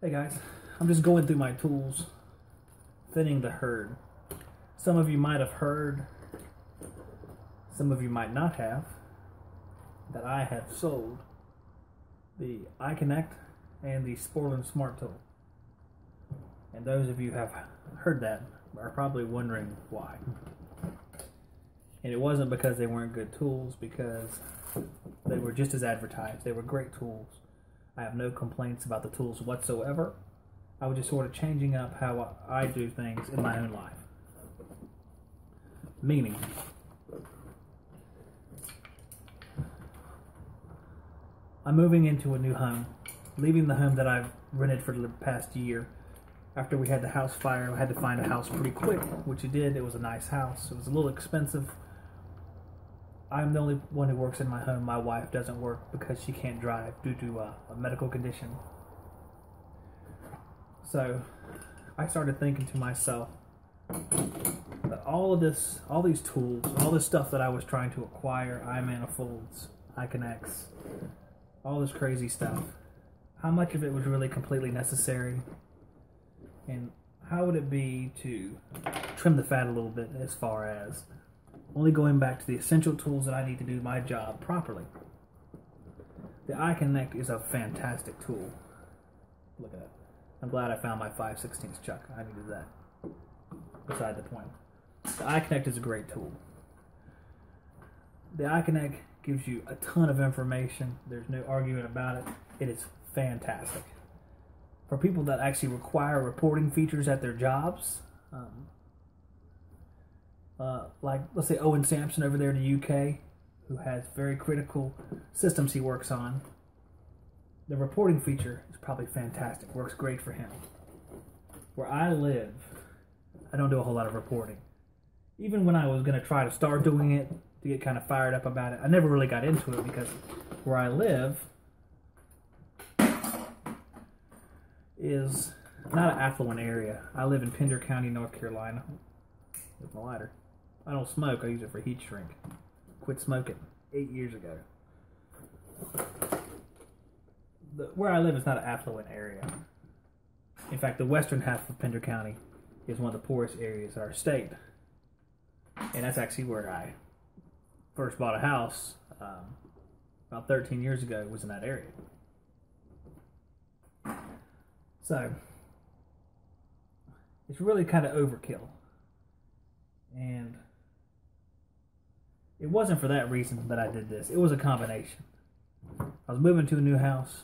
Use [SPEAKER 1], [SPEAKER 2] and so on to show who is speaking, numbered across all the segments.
[SPEAKER 1] Hey guys, I'm just going through my tools, thinning the herd. Some of you might have heard, some of you might not have, that I have sold the iConnect and the Sportland Smart Tool. And those of you who have heard that are probably wondering why. And it wasn't because they weren't good tools, because they were just as advertised. They were great tools. I have no complaints about the tools whatsoever. I was just sort of changing up how I do things in my own life. Meaning, I'm moving into a new home, leaving the home that I've rented for the past year. After we had the house fire, I had to find a house pretty quick, which we did. It was a nice house. It was a little expensive. I'm the only one who works in my home. My wife doesn't work because she can't drive due to a medical condition. So I started thinking to myself that all these tools, all this stuff that I was trying to acquire, iManifolds, iConnects, all this crazy stuff, how much of it was really completely necessary? And how would it be to trim the fat a little bit as far as only going back to the essential tools that I need to do my job properly? The iConnect is a fantastic tool. Look at that. I'm glad I found my 5/16 chuck. I needed that. Beside the point. The iConnect is a great tool. The iConnect gives you a ton of information. There's no argument about it. It is fantastic. For people that actually require reporting features at their jobs, like let's say Owen Sampson over there in the UK, who has very critical systems he works on, the reporting feature is probably fantastic, works great for him. Where I live, I don't do a whole lot of reporting. Even when I was going to try to start doing it, to get kind of fired up about it, I never really got into it because where I live is not an affluent area. I live in Pender County, North Carolina. With my lighter. I don't smoke, I use it for heat shrink. Quit smoking 8 years ago. Where I live is not an affluent area. In fact, the western half of Pender County is one of the poorest areas of our state. And that's actually where I first bought a house about 13 years ago, was in that area. So, it's really kind of overkill. And it wasn't for that reason that I did this. It was a combination. I was moving to a new house.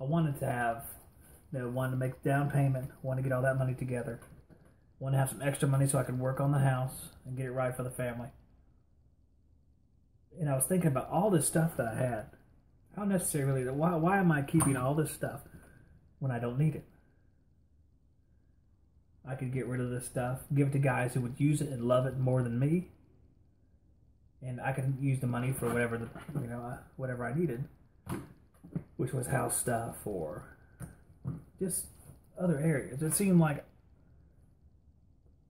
[SPEAKER 1] I wanted to have, wanted to make a down payment, wanted to get all that money together, wanted to have some extra money so I could work on the house and get it right for the family. And I was thinking about all this stuff that I had. How necessary really, why am I keeping all this stuff when I don't need it? I could get rid of this stuff, give it to guys who would use it and love it more than me, and I could use the money for whatever whatever I needed, which was house stuff or just other areas. It seemed like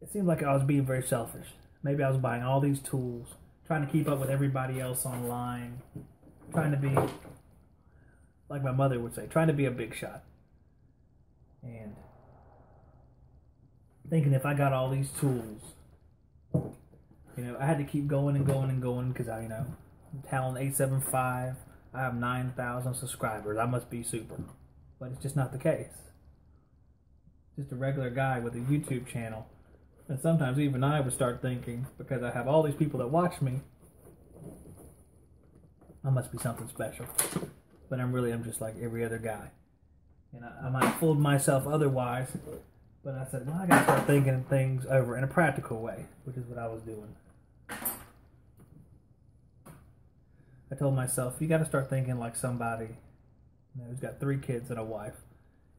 [SPEAKER 1] I was being very selfish. Maybe I was buying all these tools, trying to keep up with everybody else online, trying to be, like my mother would say, trying to be a big shot. And thinking if I got all these tools, I had to keep going and going and going because Talyn875, I have 9,000 subscribers. I must be super. But it's just not the case. Just a regular guy with a YouTube channel. And sometimes even I would start thinking, because I have all these people that watch me, I must be something special. But I'm just like every other guy. And I might have fooled myself otherwise. But I said, well, I got to start thinking things over in a practical way, which is what I was doing. I told myself, you got to start thinking like somebody who's got 3 kids and a wife.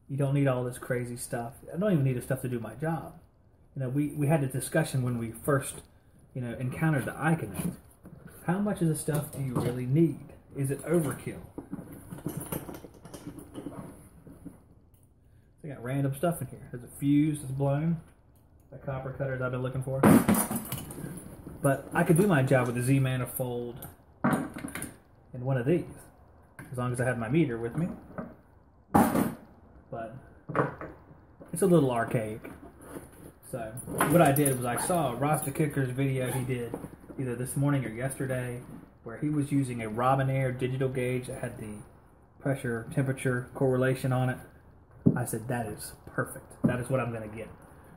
[SPEAKER 1] You don't need all this crazy stuff. I don't even need the stuff to do my job. We had a discussion when we first, encountered the iConnect. How much of the stuff do you really need? Is it overkill? I got random stuff in here. There's a fuse that's blown. The copper cutters I've been looking for. But I could do my job with a Z-manifold and one of these, as long as I had my meter with me. But it's a little archaic. So what I did was I saw Ross the Kicker's video he did either this morning or yesterday, where he was using a Robinair digital gauge that had the pressure temperature correlation on it. I said, that is perfect. That is what I'm going to get.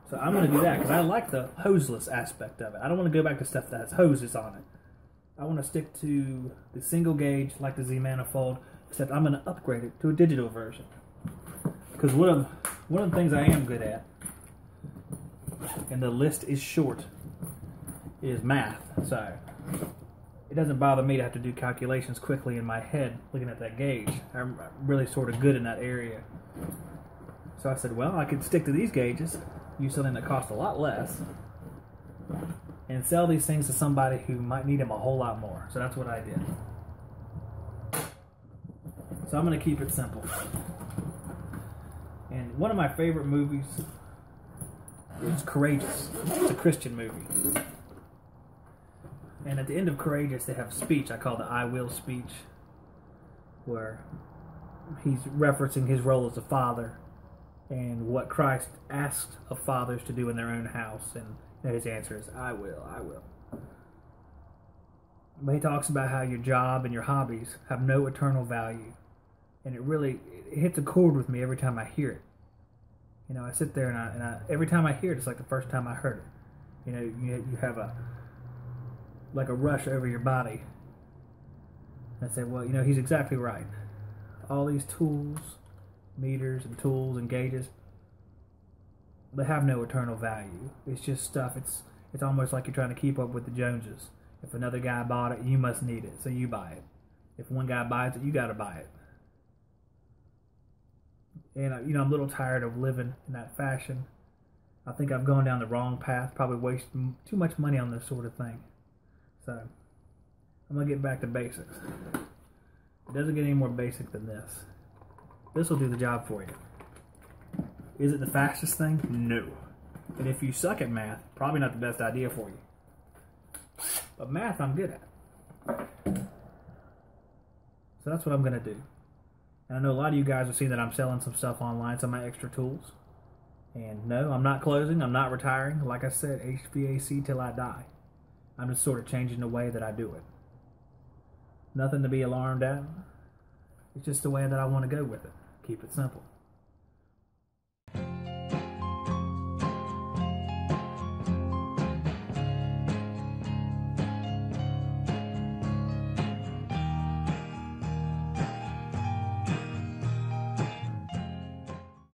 [SPEAKER 1] So I'm going to do that because I like the hoseless aspect of it. I don't want to go back to stuff that has hoses on it. I want to stick to the single gauge like the Z Manifold, except I'm going to upgrade it to a digital version. Because one of the things I am good at, and the list is short, is math. So it doesn't bother me to have to do calculations quickly in my head looking at that gauge. I'm really sort of good in that area. So I said, well, I could stick to these gauges, use something that costs a lot less, and sell these things to somebody who might need them a whole lot more. So that's what I did. So I'm going to keep it simple. And one of my favorite movies is Courageous. It's a Christian movie. And at the end of Courageous, they have a speech I call the I Will speech, where he's referencing his role as a father and what Christ asked of fathers to do in their own house. And his answer is, I will, I will. But he talks about how your job and your hobbies have no eternal value. And it hits a chord with me every time I hear it. You know, I sit there and I every time I hear it, it's like the first time I heard it. You know, you have a rush over your body. And I say, well, you know, he's exactly right. All these tools, meters and tools and gauges, they have no eternal value. It's just stuff. It's almost like you're trying to keep up with the Joneses. If another guy bought it, you must need it, so you buy it. If one guy buys it, you got to buy it. And, you know, I'm a little tired of living in that fashion. I think I've gone down the wrong path, probably wasting too much money on this sort of thing. So, I'm going to get back to basics. It doesn't get any more basic than this. This will do the job for you. Is it the fastest thing? No. And if you suck at math, probably not the best idea for you. But math, I'm good at. So that's what I'm going to do. And I know a lot of you guys have seen that I'm selling some stuff online, some of my extra tools. And no, I'm not closing. I'm not retiring. Like I said, HVAC till I die. I'm just sort of changing the way that I do it. Nothing to be alarmed at. It's just the way that I want to go with it. Keep it simple.